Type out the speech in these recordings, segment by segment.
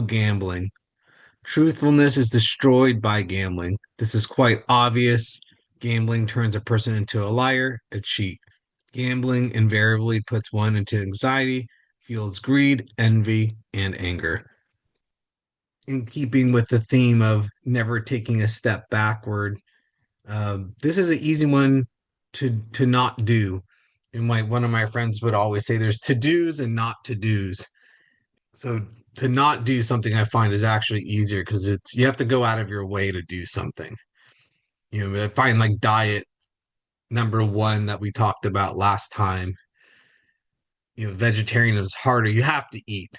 Gambling. Truthfulness is destroyed by gambling. This is quite obvious. Gambling turns a person into a liar, a cheat. Gambling invariably puts one into anxiety, fuels greed, envy, and anger. In keeping with the theme of never taking a step backward, this is an easy one to not do. And one of my friends would always say there's to dos and not to dos. So to not do something I find is actually easier because it's you have to go out of your way to do something. I find like diet number one that we talked about last time. Vegetarian is harder. You have to eat.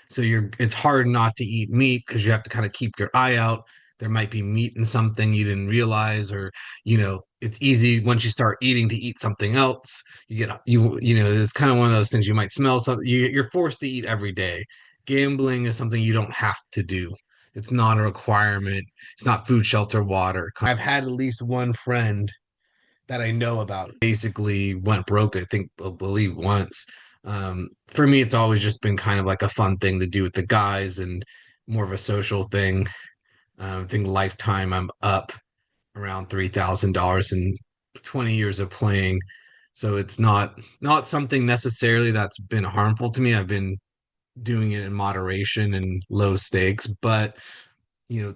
So it's hard not to eat meat because you have to kind of keep your eye out. There might be meat in something you didn't realize, or it's easy once you start eating to eat something else. It's kind of one of those things you might smell something. You're forced to eat every day. Gambling is something you don't have to do. It's not a requirement. It's not food, shelter, water. I've had at least one friend that I know about basically went broke, I believe once. For me, it's always just been kind of like a fun thing to do with the guys and more of a social thing. I think lifetime I'm up around $3,000 in 20 years of playing. So it's not something necessarily that's been harmful to me. I've been doing it in moderation and low stakes, but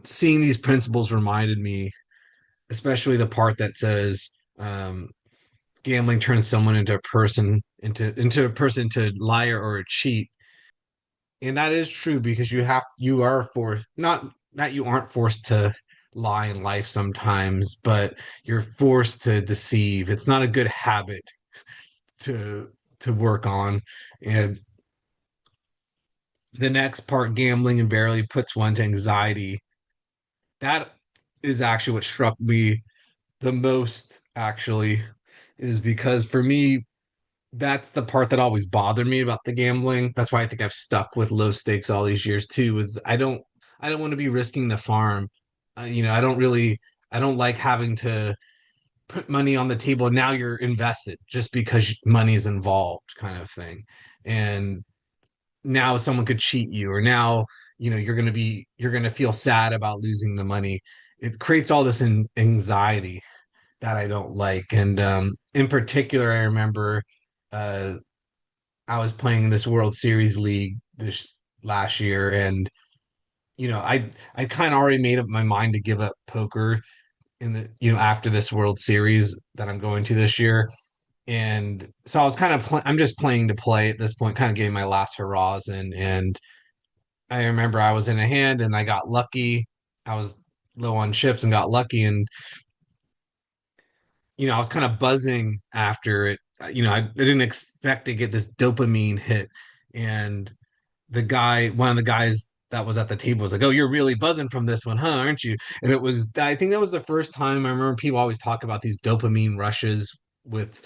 seeing these principles reminded me, especially the part that says gambling turns someone into a person into a person to liar or a cheat. And that is true because you are forced, not that you aren't forced to lie in life sometimes, but you're forced to deceive. It's not a good habit to work on. And the next part, gambling invariably puts one to anxiety. That is actually what struck me the most, actually, is because for me, that's the part that always bothered me about the gambling. That's why I think I've stuck with low stakes all these years too, is I don't want to be risking the farm. I don't like having to put money on the table and now you're invested just because money is involved kind of thing. And now someone could cheat you, or now you're going to feel sad about losing the money. It creates all this anxiety that I don't like. And in particular, I remember uh I was playing this World Series league this last year, and I kind of already made up my mind to give up poker in the after this World Series that I'm going to this year. And so I was I'm just playing to play at this point, kind of getting my last hurrahs in. And I remember I was in a hand and I got lucky. I was low on chips and got lucky, and I was kind of buzzing after it. I didn't expect to get this dopamine hit. And one of the guys that was at the table was like, "Oh, you're really buzzing from this one, huh? Aren't you?" And I think that was the first time I remember people always talk about these dopamine rushes with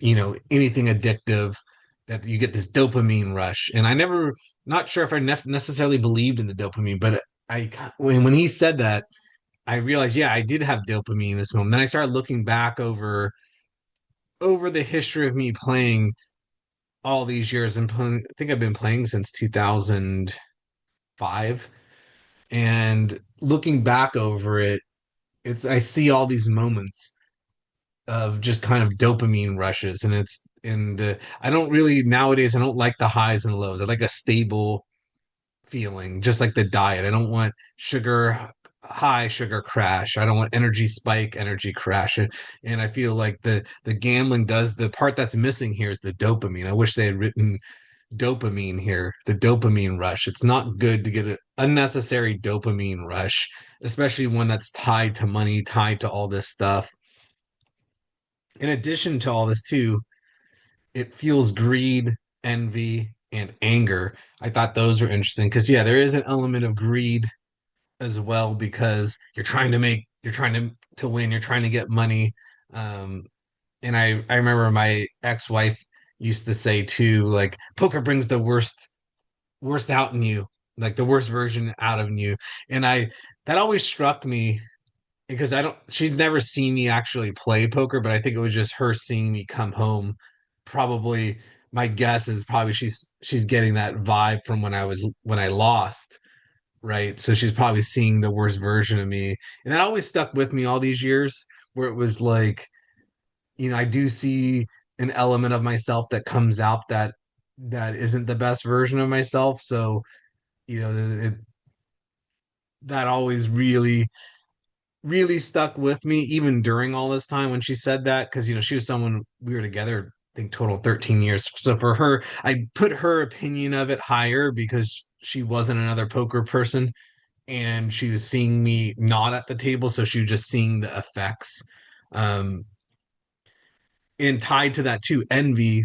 anything addictive, that you get this dopamine rush. And not sure if I necessarily believed in the dopamine, but when he said that, I realized, yeah, I did have dopamine in this moment. Then I started looking back over the history of me playing all these years, and I think I've been playing since 2005. And looking back over it, I see all these moments of just kind of dopamine rushes, and I don't really nowadays. I don't like the highs and lows. I like a stable feeling, just like the diet. I don't want sugar high, sugar crash. I don't want energy spike, energy crash. And I feel like the gambling does the part that's missing here is the dopamine. I wish they had written dopamine here, the dopamine rush. It's not good to get an unnecessary dopamine rush, especially one that's tied to money, tied to all this stuff. In addition to all this, too, it fuels greed, envy, and anger. I thought those were interesting because, yeah, there is an element of greed as well because you're trying to win, you're trying to get money. Um, and I remember my ex-wife used to say too, like poker brings the worst out in you, like the worst version out of you. And that always struck me because she's never seen me actually play poker, but I think it was just her seeing me come home. Probably my guess is probably she's getting that vibe from when I lost. right? So she's probably seeing the worst version of me. And that always stuck with me all these years, where it was like, I do see an element of myself that comes out that isn't the best version of myself. So, that always really stuck with me even during all this time when she said that, because she was someone we were together, I think total 13 years. So for her, I put her opinion of it higher because she wasn't another poker person and she was seeing me not at the table, so she was just seeing the effects. um and tied to that too, envy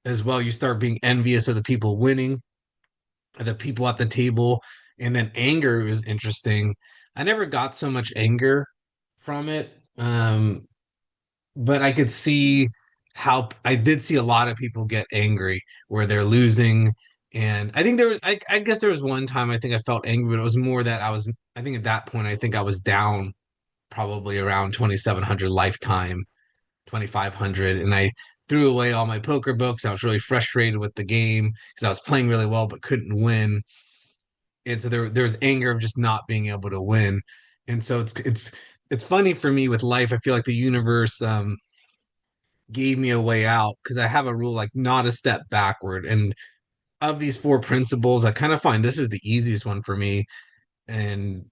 as well. You start being envious of the people winning, of the people at the table. And then anger is interesting. I never got so much anger from it. But I could see how I did see a lot of people get angry where they're losing. And I think I guess there was one time I think I felt angry, but it was more that I think at that point, I think I was down probably around 2,700 lifetime, 2,500. And I threw away all my poker books. I was really frustrated with the game because I was playing really well, but couldn't win. And so there was anger of just not being able to win. And so it's funny for me with life. I feel like the universe, gave me a way out because I have a rule like not a step backward. And of these four principles, I kind of find this is the easiest one for me. And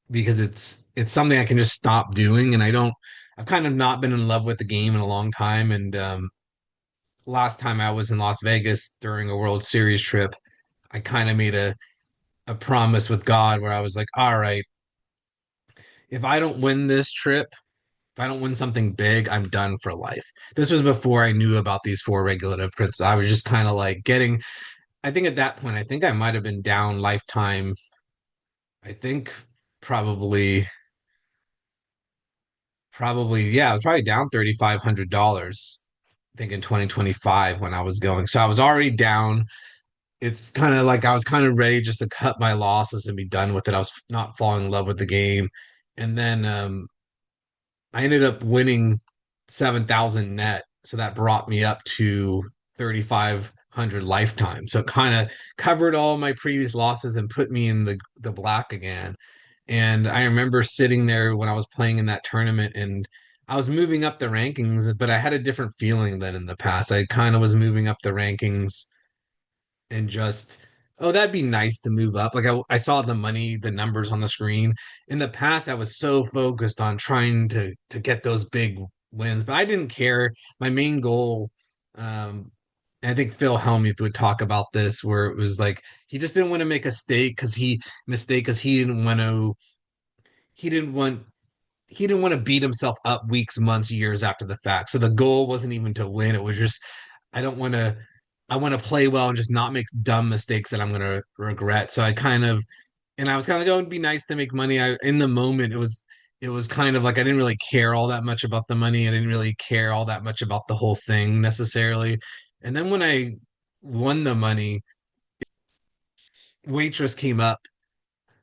because it's something I can just stop doing. And I've kind of not been in love with the game in a long time. And last time I was in Las Vegas during a World Series trip, I kind of made a promise with God where I was like, all right, if I don't win this trip, if I don't win something big, I'm done for life. This was before I knew about these four regulative principles. I was just kind of like getting, I think at that point, I think I might have been down lifetime. I think probably, yeah, I was probably down $3,500, I think in 2025 when I was going. So I was already down. It's kind of like I was kind of ready just to cut my losses and be done with it. I was not falling in love with the game. And then I ended up winning 7,000 net. So that brought me up to 3,500 lifetime. So it kind of covered all my previous losses and put me in the black again. And I remember sitting there when I was playing in that tournament and I was moving up the rankings, but I had a different feeling than in the past. I kind of was moving up the rankings and just, oh, that'd be nice to move up. Like I saw the money, the numbers on the screen. In the past, I was so focused on trying to get those big wins, but I didn't care. My main goal, and I think Phil Hellmuth would talk about this, where it was like he just didn't want to make a mistake because he didn't want he didn't want to beat himself up weeks, months, years after the fact. So the goal wasn't even to win. It was just, I don't want to, I want to play well and just not make dumb mistakes that I'm going to regret. So I was kind of going to be nice to make money. In the moment, it was kind of like I didn't really care all that much about the money. I didn't really care all that much about the whole thing necessarily. And then when I won the money, waitress came up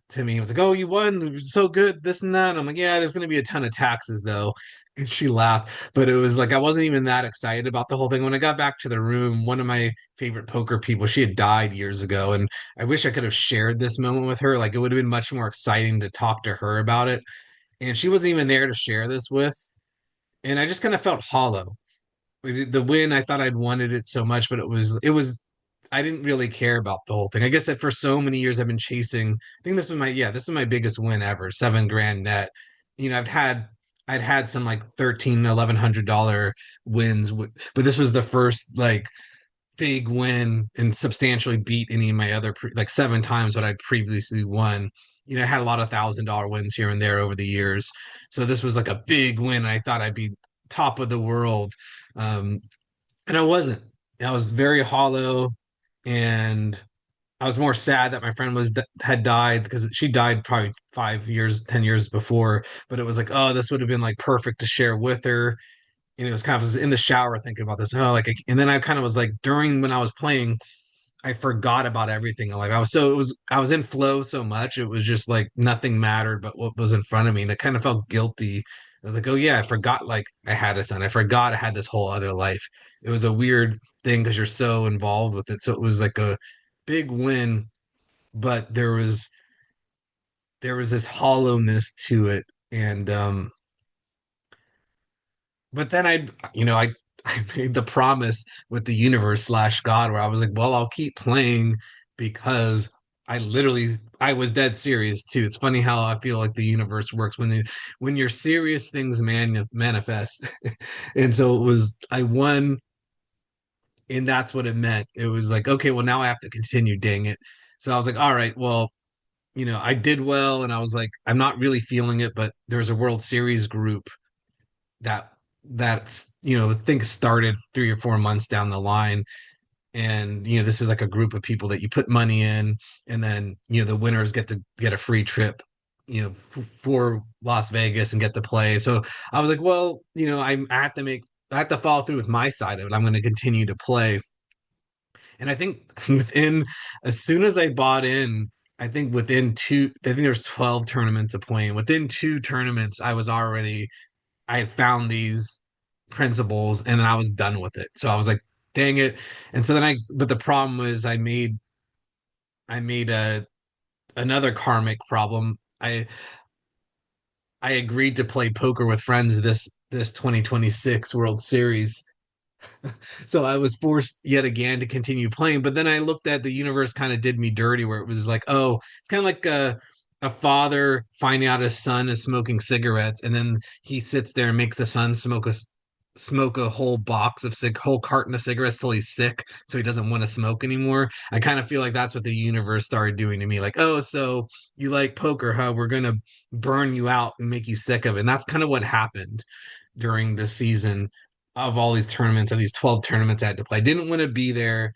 to me. It was like, "Oh, you won! It was so good, this and that." And I'm like, "Yeah, there's going to be a ton of taxes though." And she laughed, but it was like I wasn't even that excited about the whole thing. When I got back to the room, one of my favorite poker people, she had died years ago, and I wish I could have shared this moment with her. Like it would have been much more exciting to talk to her about it. And she wasn't even there to share this with. And I just kind of felt hollow. The win, I thought I'd wanted it so much, but it was I didn't really care about the whole thing. I guess that for so many years I've been chasing. I think this was my biggest win ever, 7 grand net. I'd had some like 13, $1,100 wins, but this was the first like big win and substantially beat any of my other like 7 times what I'd previously won. I had a lot of $1,000 wins here and there over the years. So this was like a big win. I thought I'd be top of the world. Um, and I wasn't. I was very hollow, and I was more sad that my friend had died because she died probably 5 years, 10 years before. But it was like, oh, this would have been like perfect to share with her. And it was kind of in the shower thinking about this. Oh, like, and then I kind of was like during when I was playing, I forgot about everything in life. I was in flow so much. It was just like nothing mattered but what was in front of me. And I kind of felt guilty. I was like, oh yeah, I forgot like I had a son. I forgot I had this whole other life. It was a weird thing because you're so involved with it. So it was like a big win, but there was there was this hollowness to it. And but then I made the promise with the universe slash God where I was like, well, I'll keep playing because I was dead serious too. It's funny how I feel like the universe works when you're serious, things manifest. And so it was I won, and that's what it meant. It was like, okay, well now I have to continue, dang it. So I was like, all right, well, I did well, and I was like, I'm not really feeling it, but there's a World Series group that that's I think started 3 or 4 months down the line. And this is like a group of people that you put money in, and then the winners get to get a free trip for Las Vegas and get to play. So I was like, well, I have to follow through with my side of it. I'm going to continue to play. And I think within as soon as I bought in, I think within two, I think there's 12 tournaments of playing. Within 2 tournaments, I had found these principles, and then I was done with it. So I was like, dang it. And so but the problem was I made another karmic problem. I agreed to play poker with friends this 2026 World Series. So I was forced yet again to continue playing. But then I looked at the universe kind of did me dirty, where it was like, oh, it's kind of like a father finding out his son is smoking cigarettes, and then he sits there and makes the son smoke a whole whole carton of cigarettes till he's sick, so he doesn't want to smoke anymore. I kind of feel like that's what the universe started doing to me. Like, oh, so you like poker, huh? We're gonna burn you out and make you sick of it. And that's kind of what happened during the season of all these tournaments, of these 12 tournaments I had to play. I didn't want to be there,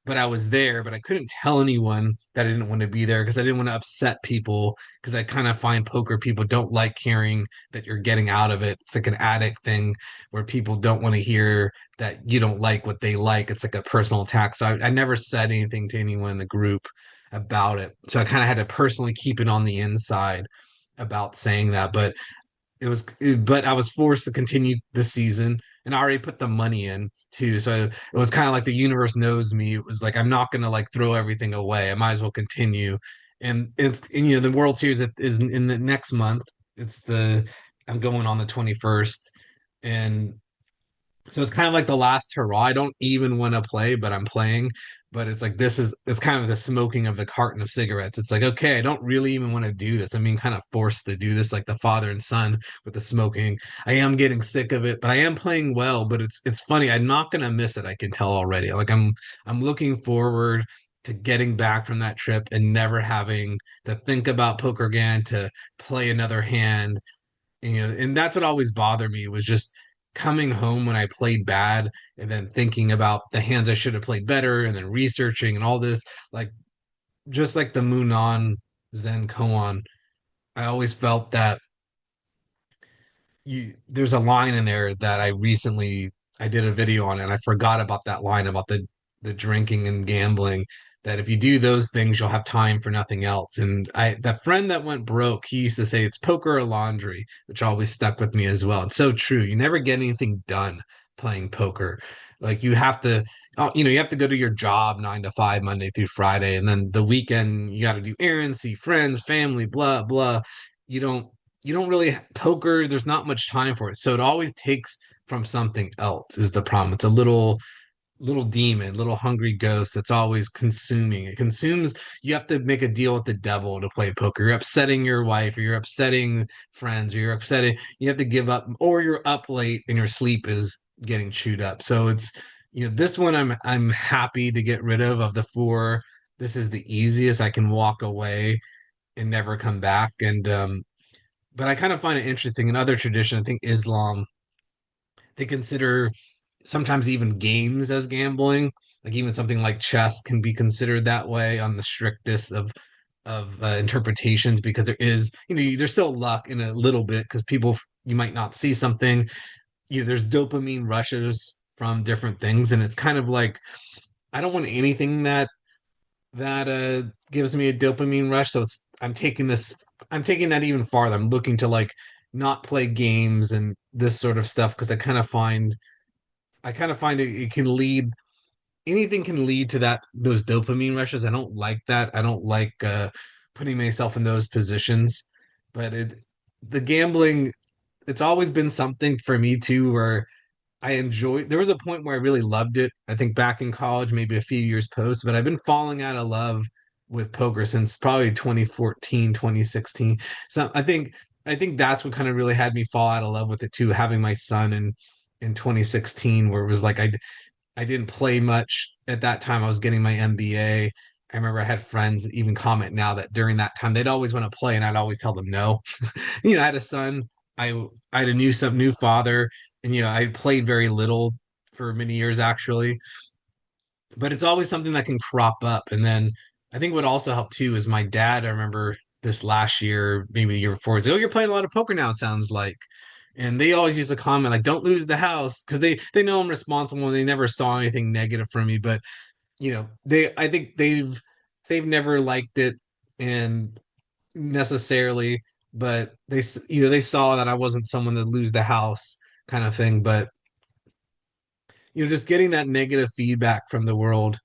but I was there, but I couldn't tell anyone that I didn't want to be there because I didn't want to upset people, because I kind of find poker people don't like hearing that you're getting out of it. It's like an addict thing where people don't want to hear that you don't like what they like. It's like a personal attack. So I never said anything to anyone in the group about it. So I kind of had to personally keep it on the inside about saying that. But I was forced to continue the season, and I already put the money in too. So it was kind of like the universe knows me. It was like, I'm not gonna like throw everything away. I might as well continue. And the World Series is in the next month. I'm going on the 21st, and so it's kind of like the last hurrah. I don't even want to play, but I'm playing. But it's like it's kind of the smoking of the carton of cigarettes. It's like, okay, I don't really even want to do this. I'm being kind of forced to do this, like the father and son with the smoking. I am getting sick of it, but I am playing well. But it's funny. I'm not gonna miss it. I can tell already. Like I'm looking forward to getting back from that trip and never having to think about poker again, to play another hand. And that's what always bothered me, was just coming home when I played bad, and then thinking about the hands I should have played better, and then researching and all this, like just like the Munan Zen koan. I always felt that there's a line in there that I did a video on it, and I forgot about that line about the drinking and gambling, that if you do those things you'll have time for nothing else. And that friend that went broke, he used to say it's poker or laundry, which always stuck with me as well. And so true. You never get anything done playing poker. Like you have to you have to go to your job 9 to 5 Monday through Friday, and then the weekend you got to do errands, see friends, family, blah blah. You don't really poker, there's not much time for it, so it always takes from something else, is the problem. It's a little demon, little hungry ghost that's always consuming. It consumes. You have to make a deal with the devil to play poker. You're upsetting your wife, or you're upsetting friends, or you have to give up, or you're up late and your sleep is getting chewed up. So it's this one I'm happy to get rid of the four. This is the easiest. I can walk away and never come back. And but I kind of find it interesting in other traditions. I think Islam, they consider sometimes even games as gambling. Like even something like chess can be considered that way on the strictest of interpretations, because there's still luck in a little bit, because you might not see something. There's dopamine rushes from different things, and it's kind of like I don't want anything that gives me a dopamine rush. So I'm taking that even farther. I'm looking to like not play games and this sort of stuff, because I kind of find it can lead anything can lead to those dopamine rushes. I don't like that. I don't like putting myself in those positions. But the gambling, it's always been something for me too, where I enjoyed. There was a point where I really loved it. I think back in college, maybe a few years post, but I've been falling out of love with poker since probably 2014, 2016. So I think that's what kind of really had me fall out of love with it too, having my son in 2016, where it was like I didn't play much at that time. I was getting my MBA. I remember I had friends that even comment now that during that time they'd always want to play, and I'd always tell them no. I had a son. I had a new father, and I played very little for many years actually, but it's always something that can crop up. And then I think what also helped too is my dad. I remember this last year, maybe the year before, he's like, "Oh, you're playing a lot of poker now, it sounds like." And they always use a comment like, "Don't lose the house," because they know I'm responsible and they never saw anything negative from me. But they I think they've never liked it and necessarily, but they saw that I wasn't someone that lose the house kind of thing. But just getting that negative feedback from the world,